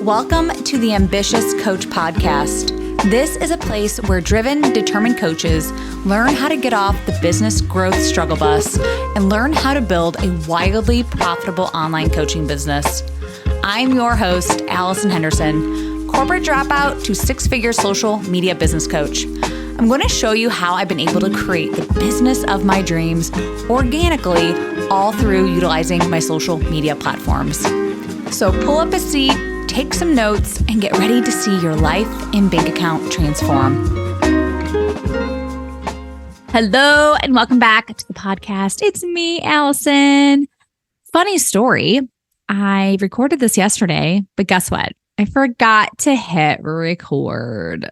Welcome to the Ambitious Coach Podcast. This is a place where driven, determined coaches learn how to get off the business growth struggle bus and learn how to build a wildly profitable online coaching business. I'm your host, Allison Henderson, corporate dropout to six-figure social media business coach. I'm going to show you how I've been able to create the business of my dreams organically, all through utilizing my social media platforms. So pull up a seat, take some notes, and get ready to see your life and bank account transform. Hello, and welcome back to the podcast. It's me, Allison. Funny story. I recorded this yesterday, but guess what? I forgot to hit record.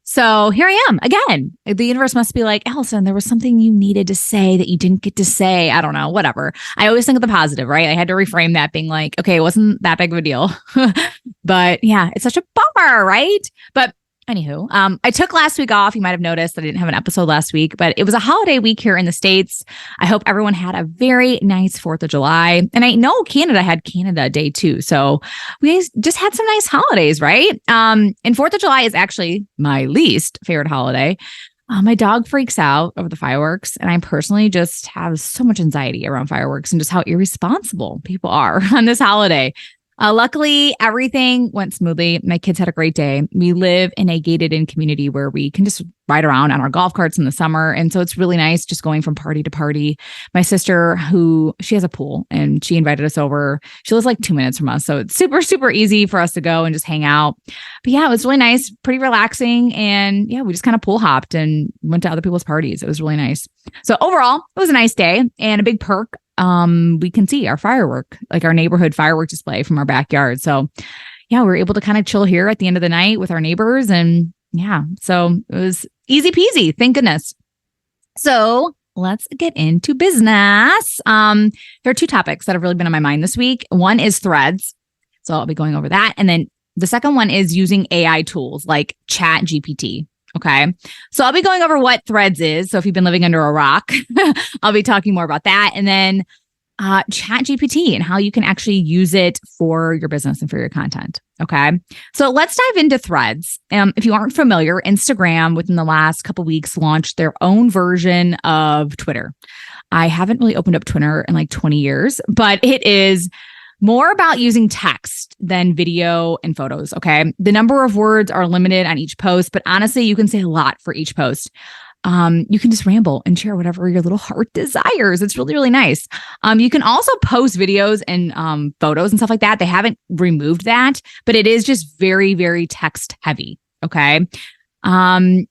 So here I am again. The universe must be like, Allison, there was something you needed to say that you didn't get to say. I don't know, whatever. I always think of the positive, right? I had to reframe that being like, okay, it wasn't that big of a deal. But yeah, it's such a bummer, right? But anywho, I took last week off. You might have noticed that I didn't have an episode last week, but it was a holiday week here in the States. I hope everyone had a very nice 4th of July. And I know Canada had Canada Day too. So we just had some nice holidays, right? And 4th of July is actually my least favorite holiday. My dog freaks out over the fireworks, and I personally just have so much anxiety around fireworks and just how irresponsible people are on this holiday. Luckily, everything went smoothly. My kids had a great day. We live in a gated-in community where we can just ride around on our golf carts in the summer. And so it's really nice just going from party to party. My sister, she has a pool, and she invited us over. She lives like 2 minutes from us. So it's super, super easy for us to go and just hang out. But yeah, it was really nice, pretty relaxing. And yeah, we just kind of pool hopped and went to other people's parties. It was really nice. So overall, it was a nice day, and a big perk. We can see our firework, like our neighborhood firework display from our backyard. So yeah, we were able to kind of chill here at the end of the night with our neighbors. And yeah, so it was easy peasy. Thank goodness. So let's get into business. There are two topics that have really been on my mind this week. One is threads. So I'll be going over that. And then the second one is using AI tools like ChatGPT. Okay. So I'll be going over what Threads is. So if you've been living under a rock, I'll be talking more about that. And then ChatGPT and how you can actually use it for your business and for your content. Okay. So let's dive into Threads. If you aren't familiar, Instagram within the last couple of weeks launched their own version of Twitter. I haven't really opened up Twitter in like 20 years, but it is more about using text than video and photos, okay? The number of words are limited on each post, but honestly, you can say a lot for each post. You can just ramble and share whatever your little heart desires. It's really, really nice. You can also post videos and photos and stuff like that. They haven't removed that, but it is just very, very text heavy, okay? I'm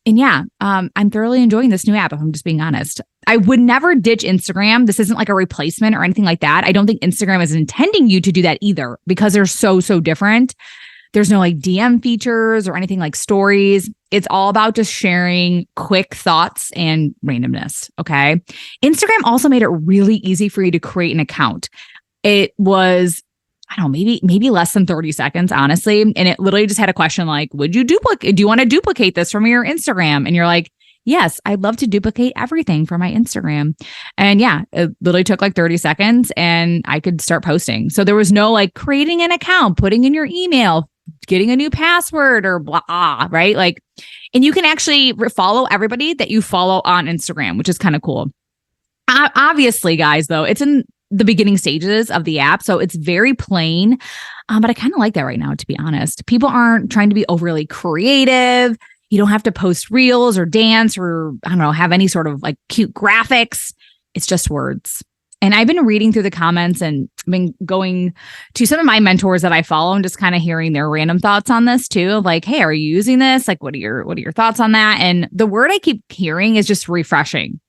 thoroughly enjoying this new app, if I'm just being honest. I would never ditch Instagram. This isn't like a replacement or anything like that. I don't think Instagram is intending you to do that either because they're so different. There's no like DM features or anything like stories. It's all about just sharing quick thoughts and randomness. Okay. Instagram also made it really easy for you to create an account. It was, I don't know, maybe less than 30 seconds, honestly. And it literally just had a question like, do you want to duplicate this from your Instagram? And you're like, yes, I'd love to duplicate everything from my Instagram. And yeah, it literally took like 30 seconds and I could start posting. So there was no like creating an account, putting in your email, getting a new password or blah, right? Like, and you can actually follow everybody that you follow on Instagram, which is kind of cool. Obviously, guys, though, it's in the beginning stages of the app. So it's very plain. But I kind of like that right now, to be honest. People aren't trying to be overly creative. You don't have to post reels or dance or, I don't know, have any sort of like cute graphics. It's just words. And I've been reading through the comments and been going to some of my mentors that I follow and just kind of hearing their random thoughts on this too. Like, hey, are you using this? Like, what are your thoughts on that? And the word I keep hearing is just refreshing.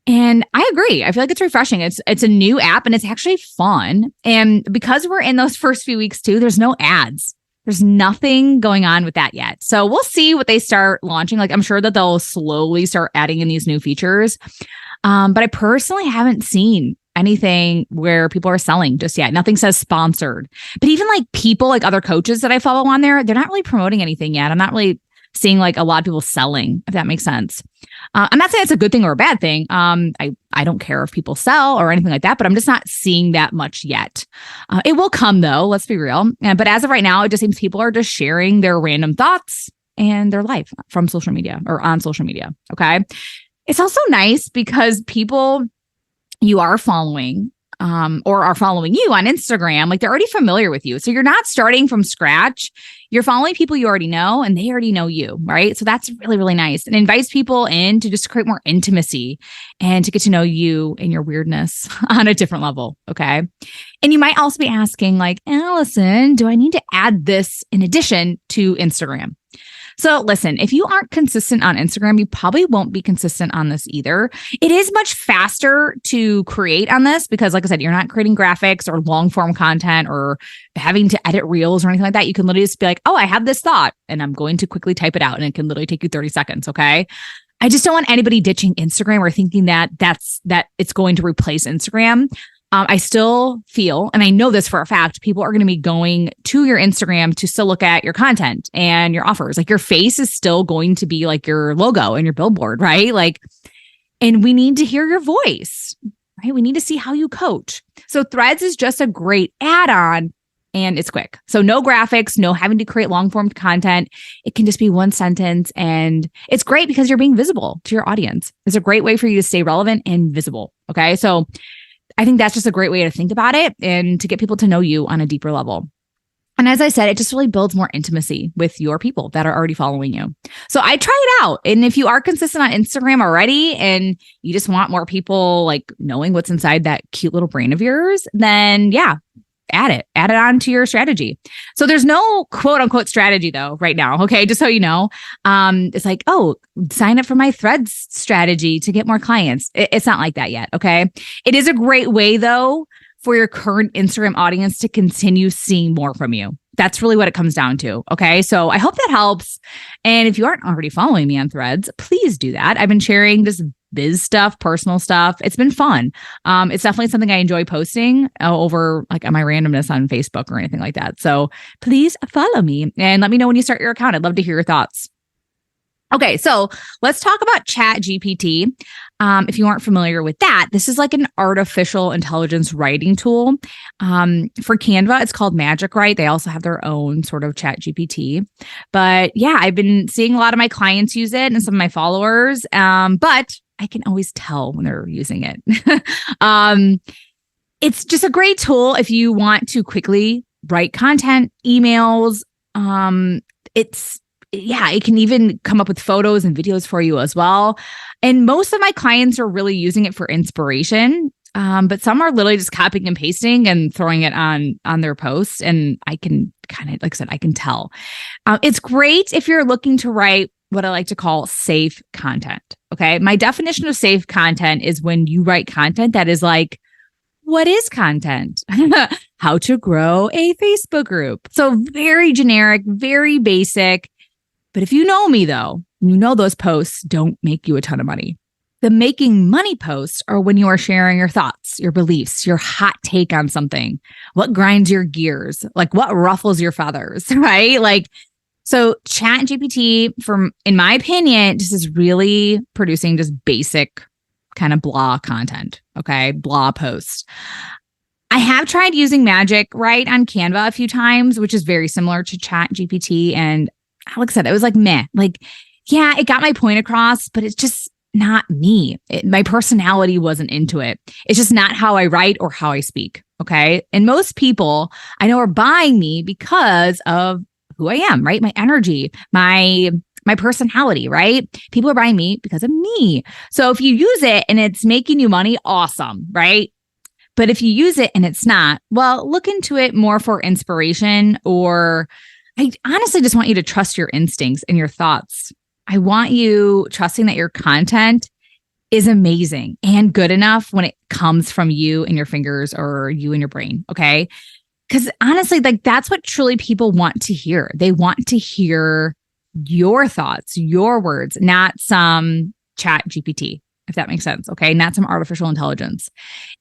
And I agree. I feel like it's refreshing. It's a new app and it's actually fun. And because we're in those first few weeks too, there's no ads. There's nothing going on with that yet. So we'll see what they start launching. Like, I'm sure that they'll slowly start adding in these new features. But I personally haven't seen anything where people are selling just yet. Nothing says sponsored. But even like people, like other coaches that I follow on there, they're not really promoting anything yet. I'm not really seeing like a lot of people selling, if that makes sense. I'm not saying it's a good thing or a bad thing. I I don't care if people sell or anything like that, but I'm just not seeing that much yet. It will come though, let's be real. But as of right now, it just seems people are just sharing their random thoughts and their life from social media or on social media. Okay. It's also nice because people you are following or are following you on Instagram, like they're already familiar with you. So you're not starting from scratch. You're following people you already know and they already know you, right? So that's really, really nice. And invites people in to just create more intimacy and to get to know you and your weirdness on a different level, okay? And you might also be asking like, Allison, do I need to add this in addition to Instagram? So listen, if you aren't consistent on Instagram, you probably won't be consistent on this either. It is much faster to create on this because like I said, you're not creating graphics or long form content or having to edit reels or anything like that. You can literally just be like, oh, I have this thought and I'm going to quickly type it out and it can literally take you 30 seconds. Okay. I just don't want anybody ditching Instagram or thinking that it's going to replace Instagram. I still feel, and I know this for a fact, people are going to be going to your Instagram to still look at your content and your offers. Like your face is still going to be like your logo and your billboard, right? Like, and we need to hear your voice, right? We need to see how you coach. So Threads is just a great add-on and it's quick. So no graphics, no having to create long form content. It can just be one sentence and it's great because you're being visible to your audience. It's a great way for you to stay relevant and visible. Okay. So I think that's just a great way to think about it and to get people to know you on a deeper level. And as I said, it just really builds more intimacy with your people that are already following you. So I try it out. And if you are consistent on Instagram already and you just want more people like knowing what's inside that cute little brain of yours, then yeah, add it on to your strategy. So there's no quote unquote strategy though right now. Okay. Just so you know, it's like, oh, sign up for my Threads strategy to get more clients. It's not like that yet. Okay. It is a great way though for your current Instagram audience to continue seeing more from you. That's really what it comes down to. Okay. So I hope that helps. And if you aren't already following me on Threads, please do that. I've been sharing just biz stuff, personal stuff. It's been fun. It's definitely something I enjoy posting over like my randomness on Facebook or anything like that. So please follow me and let me know when you start your account. I'd love to hear your thoughts. Okay, so let's talk about ChatGPT. If you aren't familiar with that, this is like an artificial intelligence writing tool. For Canva, it's called Magic Write. They also have their own sort of ChatGPT. But yeah, I've been seeing a lot of my clients use it and some of my followers. But I can always tell when they're using it. It's just a great tool if you want to quickly write content, emails. It can even come up with photos and videos for you as well. And most of my clients are really using it for inspiration. But some are literally just copying and pasting and throwing it on their posts. And I can kind of, like I said, I can tell. It's great if you're looking to write what I like to call safe content. Okay. My definition of safe content is when you write content that is like, what is content? How to grow a Facebook group. So very generic, very basic. But if you know me though, you know those posts don't make you a ton of money. The making money posts are when you are sharing your thoughts, your beliefs, your hot take on something, what grinds your gears, like what ruffles your feathers, right? Like, so ChatGPT, in my opinion, just is really producing just basic kind of blah content. Okay. Blah posts. I have tried using Magic Write on Canva a few times, which is very similar to ChatGPT. And like I said, it was like meh. Like, yeah, it got my point across, but it's just not me. My personality wasn't into it. It's just not how I write or how I speak. Okay. And most people I know are buying me because of who I am, right? My energy, my personality, right? People are buying me because of me. So if you use it and it's making you money, awesome, right? But if you use it and it's not, well, look into it more for inspiration, or I honestly just want you to trust your instincts and your thoughts. I want you trusting that your content is amazing and good enough when it comes from you and your fingers or you and your brain. Okay. Because honestly, like that's what truly people want to hear. They want to hear your thoughts, your words, not some chat GPT, if that makes sense. Okay. Not some artificial intelligence.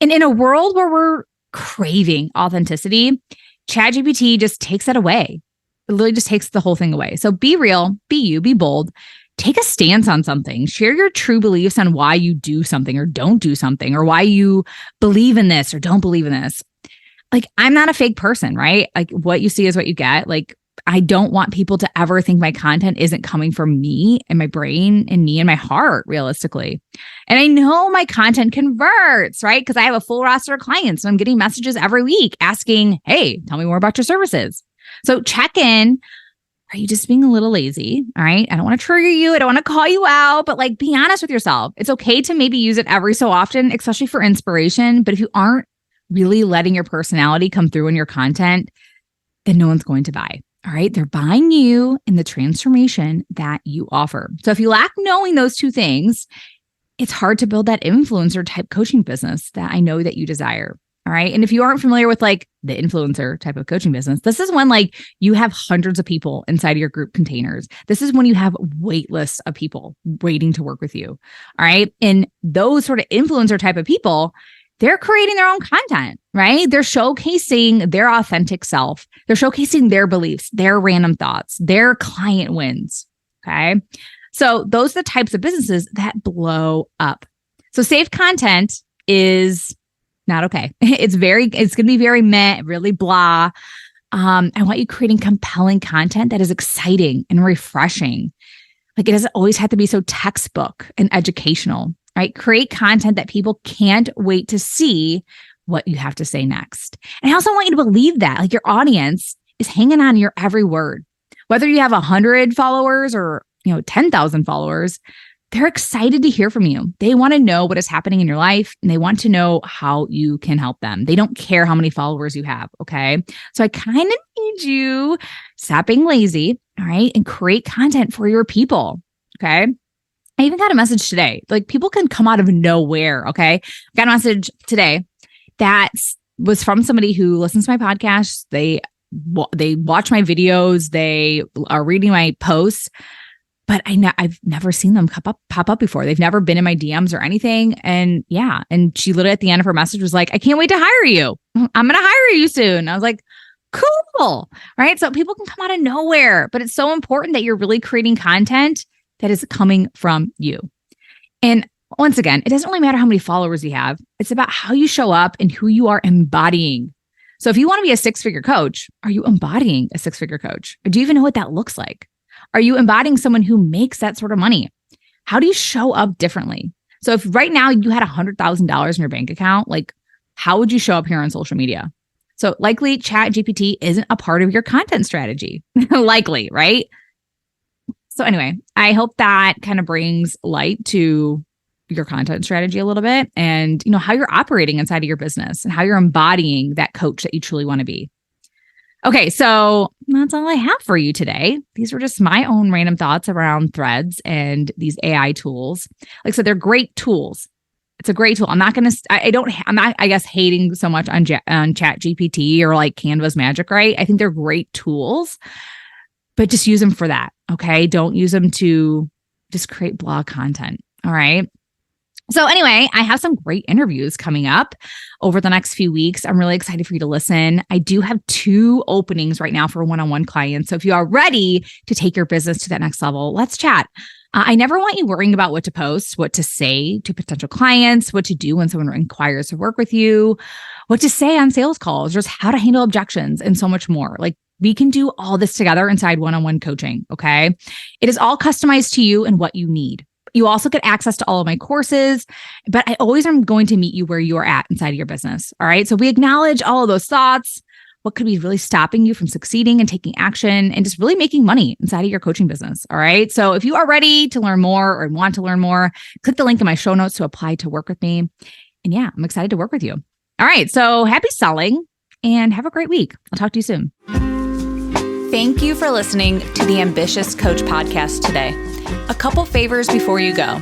And in a world where we're craving authenticity, ChatGPT just takes that away. It literally just takes the whole thing away. So be real, be you, be bold. take a stance on something. Share your true beliefs on why you do something or don't do something, or why you believe in this or don't believe in this. Like, I'm not a fake person, right? Like, what you see is what you get. Like, I don't want people to ever think my content isn't coming from me and my brain and me and my heart, realistically. And I know my content converts, right? Because I have a full roster of clients. So I'm getting messages every week asking, hey, tell me more about your services. So check in. Are you just being a little lazy? All right. I don't want to trigger you. I don't want to call you out, but like, be honest with yourself. It's okay to maybe use it every so often, especially for inspiration. But if you aren't really letting your personality come through in your content, then no one's going to buy. All right. They're buying you and the transformation that you offer. So if you lack knowing those two things, it's hard to build that influencer type coaching business that I know that you desire. All right. And if you aren't familiar with like the influencer type of coaching business, this is when like you have hundreds of people inside of your group containers. This is when you have wait lists of people waiting to work with you. All right. And those sort of influencer type of people, they're creating their own content, right? They're showcasing their authentic self. They're showcasing their beliefs, their random thoughts, their client wins. Okay. So those are the types of businesses that blow up. So safe content is not okay. It's going to be very meh, really blah. I want you creating compelling content that is exciting and refreshing. Like, it doesn't always have to be so textbook and educational. Right? Create content that people can't wait to see what you have to say next. And I also want you to believe that, like, your audience is hanging on your every word. Whether you have 100 followers or 10,000 followers, they're excited to hear from you. They want to know what is happening in your life, and they want to know how you can help them. They don't care how many followers you have. Okay. So I kind of need you stop being lazy. All right. And create content for your people. Okay. I even got a message today. Like, people can come out of nowhere. Okay. I got a message today that was from somebody who listens to my podcast. They watch my videos. They are reading my posts, but I've never seen them pop up before. They've never been in my DMs or anything. And yeah. And she literally at the end of her message was like, I can't wait to hire you. I'm going to hire you soon. I was like, cool. Right. So people can come out of nowhere, but it's so important that you're really creating content that is coming from you. And once again, it doesn't really matter how many followers you have. It's about how you show up and who you are embodying. So if you want to be a 6-figure coach, are you embodying a 6-figure coach? Or do you even know what that looks like? Are you embodying someone who makes that sort of money? How do you show up differently? So if right now you had $100,000 in your bank account, like, how would you show up here on social media? So likely ChatGPT isn't a part of your content strategy. Likely, right? So anyway, I hope that kind of brings light to your content strategy a little bit, and how you're operating inside of your business and how you're embodying that coach that you truly want to be. Okay, so that's all I have for you today. These were just my own random thoughts around Threads and these AI tools. Like I said, they're great tools. It's a great tool. I'm not, I guess, hating so much on ChatGPT or like Canva's magic, right? I think they're great tools, but just use them for that. Okay. Don't use them to just create blog content. All right. So anyway, I have some great interviews coming up over the next few weeks. I'm really excited for you to listen. I do have 2 openings right now for one-on-one clients. So if you are ready to take your business to that next level, let's chat. I never want you worrying about what to post, what to say to potential clients, what to do when someone inquires to work with you, what to say on sales calls, just how to handle objections, and so much more. Like, we can do all this together inside one-on-one coaching, okay? It is all customized to you and what you need. You also get access to all of my courses, but I always am going to meet you where you are at inside of your business, all right? So we acknowledge all of those thoughts, what could be really stopping you from succeeding and taking action and just really making money inside of your coaching business, all right? So if you are ready to learn more or want to learn more, click the link in my show notes to apply to work with me. And yeah, I'm excited to work with you. All right, so happy selling and have a great week. I'll talk to you soon. Thank you for listening to the Ambitious Coach podcast today. A couple favors before you go.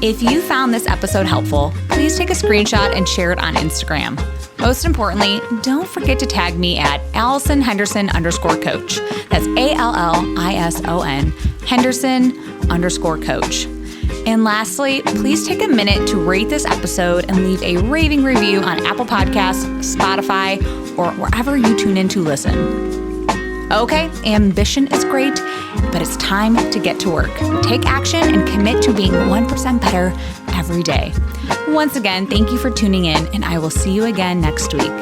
If you found this episode helpful, please take a screenshot and share it on Instagram. Most importantly, don't forget to tag me at Allison Henderson _coach. That's ALLISON Henderson _coach. And lastly, please take a minute to rate this episode and leave a raving review on Apple Podcasts, Spotify, or wherever you tune in to listen. Okay, ambition is great, but it's time to get to work. Take action and commit to being 1% better every day. Once again, thank you for tuning in, and I will see you again next week.